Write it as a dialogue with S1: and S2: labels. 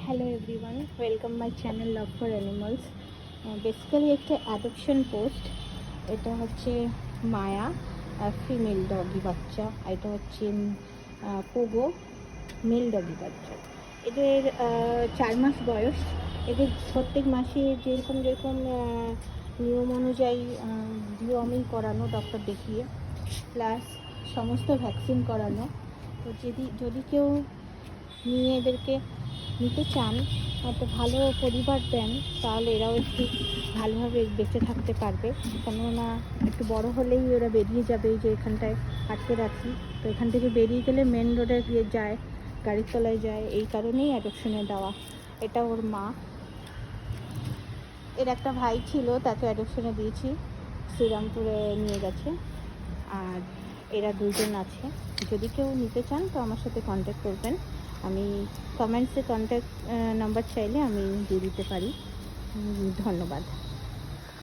S1: Hello everyone, welcome my channel love for animals. Basically একটা adoption post. এটা হচ্ছে মায়া, female doggy বাচ্চা। এটা হচ্ছে পোগো, মেল ডগি বাচ্চা। এদের 4 মাস বয়স। এদের প্রত্যেক মাসে যেরকম যেরকম নিয়ম অনুযায়ী ডিওয়ার্মিং করানো ডক্টর দেখিয়ে, প্লাস সমস্ত ভ্যাকসিন করানো। তো যদি কেউ নিয়ে এদেরকে নিতে চান, একটা ভালো পরিবার দেন, তাহলে এরাও একটু ভালোভাবে বেঁচে থাকতে পারবে। কেননা একটু বড় হলেই ওরা বেরিয়ে যাবে, যে এখানটায় আটকে রাখি। তো এখান থেকে বেরিয়ে গেলে মেন রোডে গিয়ে যায়, গাড়ির তলায় যায়। এই কারণেই অ্যাডপশনে দেওয়া। এটা ওর মা। এর একটা ভাই ছিল, তাকে অ্যাডপশনে দিয়েছি, শ্রীরামপুরে নিয়ে গেছে। আর এরা দুজন আছে। যদি কেউ নিতে চান তো আমার সাথে কন্ট্যাক্ট করবেন। আমি কমেন্টসে কন্ট্যাক্ট নাম্বার চাইলে আমি দিয়ে দিতে পারি। ধন্যবাদ।